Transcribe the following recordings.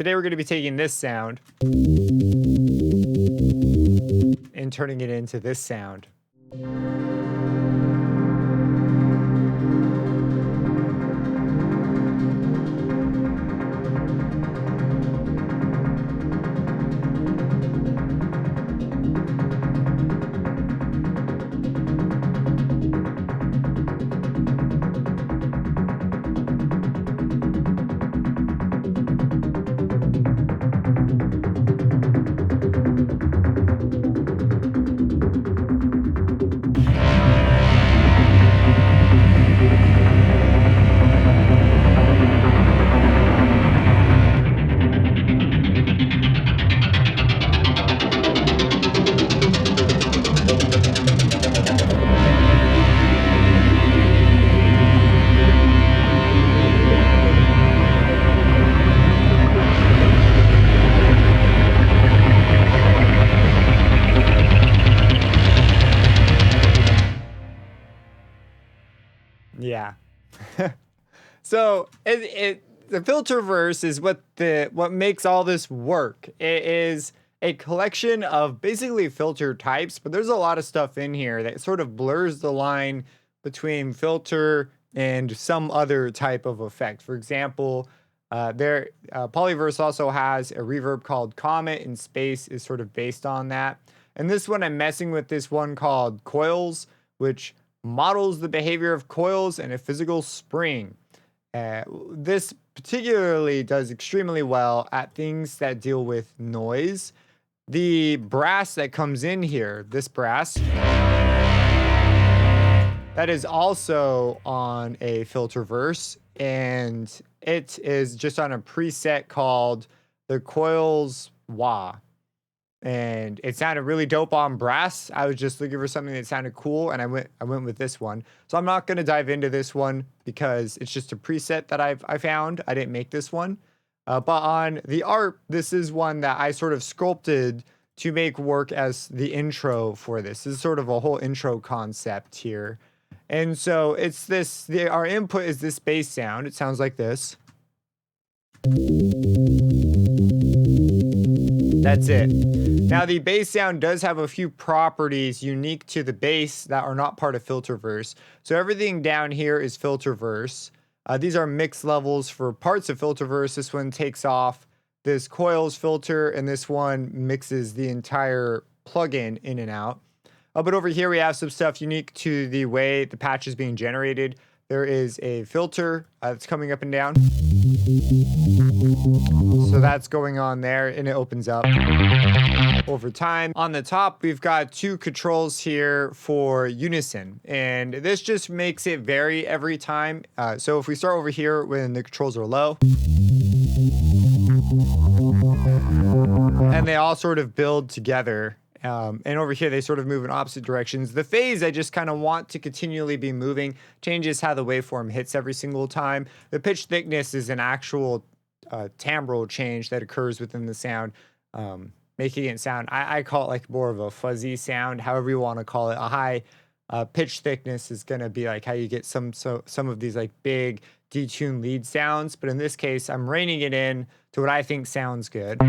Today we're going to be taking this sound and turning it into this sound. Yeah. So the Filterverse is what makes all this work. It is a collection of basically filter types, but there's a lot of stuff in here that sort of blurs the line between filter and some other type of effect. For example, Polyverse also has a reverb called Comet, and Space is sort of based on that. And this one, I'm messing with this one called Coils, which models the behavior of coils and a physical spring. This particularly does extremely well at things that deal with noise. The brass that comes in here, this brass, that is also on a Filterverse, and it is just on a preset called the Coils Wah. And it sounded really dope on brass. I was just looking for something that sounded cool, and I went with this one. So I'm not going to dive into this one because it's just a preset that I found. I didn't make this one. But on the art, this is one that I sort of sculpted to make work as the intro for this. This is sort of a whole intro concept here. And so it's this, our input is this bass sound. It sounds like this. That's it. Now, the bass sound does have a few properties unique to the bass that are not part of Filterverse. So everything down here is Filterverse. These are mix levels for parts of Filterverse. This one takes off this coils filter, and this one mixes the entire plugin in and out. But over here, we have some stuff unique to the way the patch is being generated. There is a filter that's coming up and down. So that's going on there, and it opens up over time. On the top, we've got two controls here for unison, and this just makes it vary every time. So if we start over here when the controls are low, and they all sort of build together. And over here, they sort of move in opposite directions. The phase, I just kind of want to continually be moving, changes how the waveform hits every single time. The pitch thickness is an actual timbral change that occurs within the sound, making it sound, I call it like more of a fuzzy sound, however you want to call it. A high pitch thickness is going to be like how you get some of these like big detuned lead sounds. But in this case, I'm reining it in to what I think sounds good.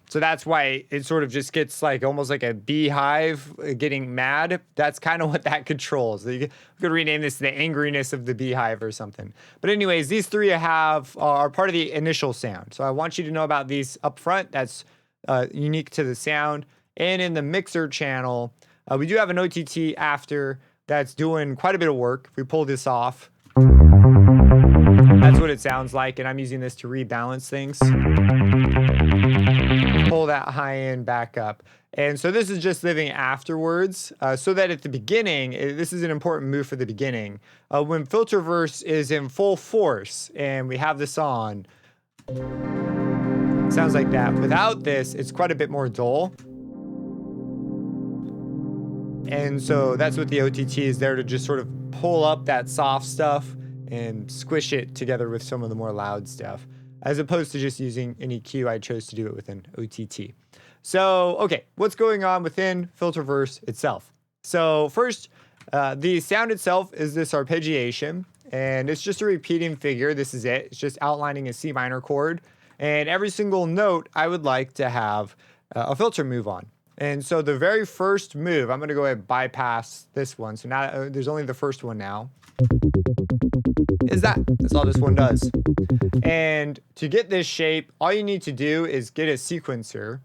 So that's why it sort of just gets like almost like a beehive getting mad. That's kind of what that controls. You could rename this the angriness of the beehive or something. But anyways, these three are part of the initial sound. So I want you to know about these up front. That's unique to the sound. And in the mixer channel, we do have an OTT after that's doing quite a bit of work. If we pull this off, that's what it sounds like. And I'm using this to rebalance things. Pull that high end back up. And so this is just living afterwards, so that at the beginning, this is an important move for the beginning. When Filterverse is in full force and we have this on, it sounds like that. Without this, it's quite a bit more dull. And so that's what the OTT is there to just sort of pull up that soft stuff and squish it together with some of the more loud stuff. As opposed to just using an EQ, I chose to do it with an OTT. So, okay, what's going on within Filterverse itself? So first, The sound itself is this arpeggiation, and it's just a repeating figure. This is it. It's just outlining a C minor chord. And every single note I would like to have a filter move on. And so the very first move, I'm going to go ahead and bypass this one. So now there's only the first one now. Is that. That's all this one does. And to get this shape, all you need to do is get a sequencer.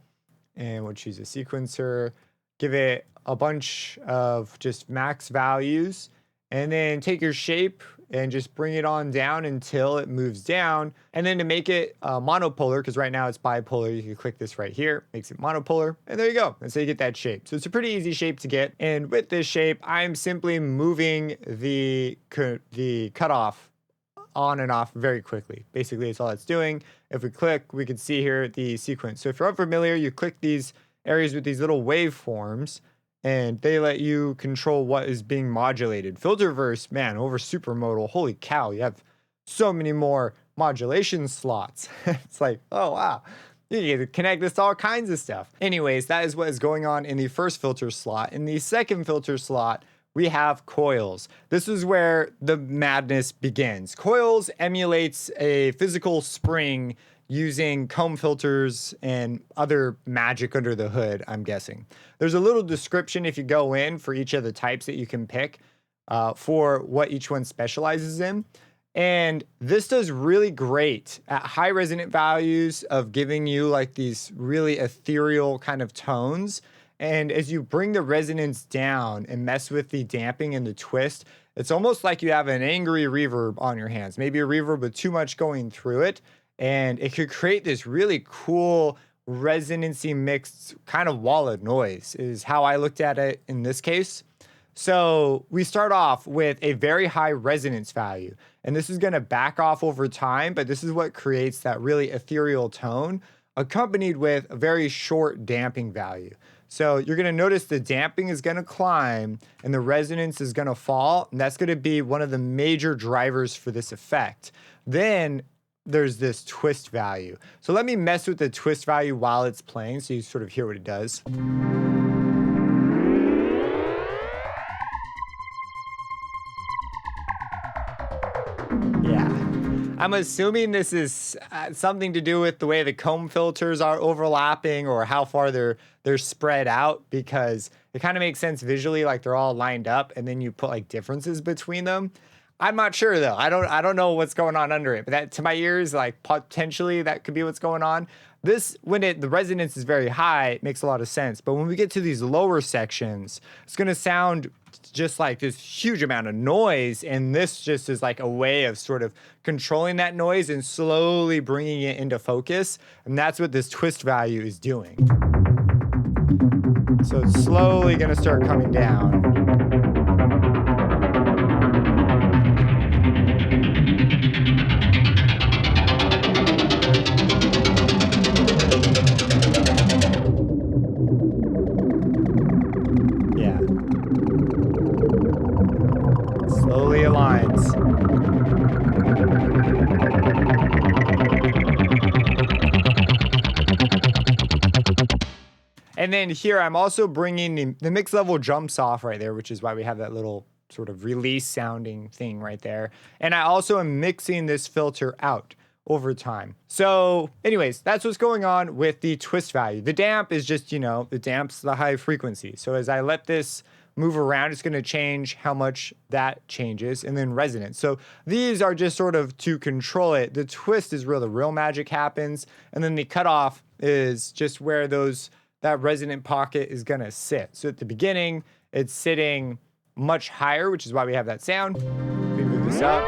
And we'll choose a sequencer, give it a bunch of just max values, and then take your shape and just bring it on down until it moves down. And then to make it monopolar, because right now it's bipolar, you can click this right here, makes it monopolar, and there you go. And so you get that shape. So it's a pretty easy shape to get. And with this shape, I'm simply moving the cutoff on and off very quickly. Basically, it's all it's doing. If we click, we can see here the sequence. So if you're unfamiliar, you click these areas with these little waveforms, and they let you control what is being modulated. Filterverse, man, over supermodal, holy cow, you have so many more modulation slots. It's like, oh wow, you can connect this to all kinds of stuff. Anyways, that is what is going on in the first filter slot. In the second filter slot, we have coils. This is where the madness begins. Coils emulates a physical spring using comb filters and other magic under the hood, I'm guessing. There's a little description if you go in for each of the types that you can pick for what each one specializes in. And this does really great at high resonant values of giving you like these really ethereal kind of tones. And as you bring the resonance down and mess with the damping and the twist, it's almost like you have an angry reverb on your hands, maybe a reverb with too much going through it. And it could create this really cool resonancy mixed kind of wall of noise is how I looked at it in this case. So we start off with a very high resonance value, and this is going to back off over time, but this is what creates that really ethereal tone accompanied with a very short damping value. So you're going to notice the damping is going to climb and the resonance is going to fall, and that's going to be one of the major drivers for this effect. Then there's this twist value. So let me mess with the twist value while it's playing so you sort of hear what it does. Yeah. I'm assuming this is something to do with the way the comb filters are overlapping or how far they're spread out, because it kind of makes sense visually, like they're all lined up and then you put like differences between them. I'm not sure though. I don't know what's going on under it, but that to my ears, like potentially that could be what's going on. This, when the resonance is very high, it makes a lot of sense. But when we get to these lower sections, it's going to sound just like this huge amount of noise. And this just is like a way of sort of controlling that noise and slowly bringing it into focus. And that's what this twist value is doing. So it's slowly going to start coming down. Slowly aligns. And then here I'm also bringing the mix level jumps off right there, which is why we have that little sort of release sounding thing right there. And I also am mixing this filter out over time. So anyways, that's what's going on with the twist value. The damp is just, the damp's the high frequency. So as I let this move around, it's going to change how much that changes, and then resonance. So these are just sort of to control it. The twist is where the real magic happens, and then the cutoff is just where that resonant pocket is going to sit. So at the beginning, it's sitting much higher, which is why we have that sound. Let me move this up.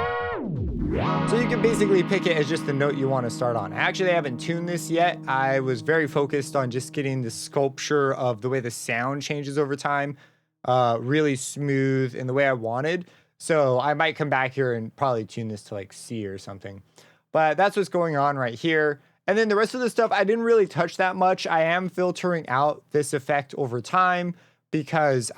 So you can basically pick it as just the note you want to start on. Actually, I haven't tuned this yet. I was very focused on just getting the sculpture of the way the sound changes over time really smooth in the way I wanted. So I might come back here and probably tune this to like C or something. But that's what's going on right here. And then the rest of the stuff, I didn't really touch that much. I am filtering out this effect over time because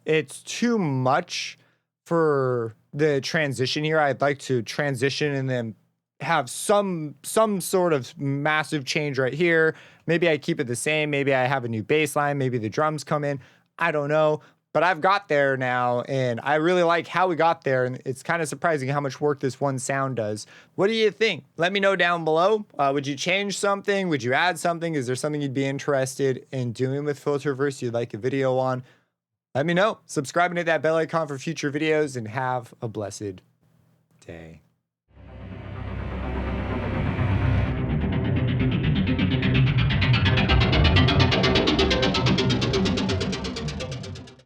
it's too much for the transition here. I'd like to transition and then have some sort of massive change right here. Maybe I keep it the same. Maybe I have a new bass line. Maybe the drums come in. I don't know. but I've got there now, and I really like how we got there, and it's kind of surprising how much work this one sound does. What do you think? Let me know down below. Would you change something? Would you add something? Is there something you'd be interested in doing with Filterverse you'd like a video on? Let me know. Subscribe and hit that bell icon for future videos, and have a blessed day.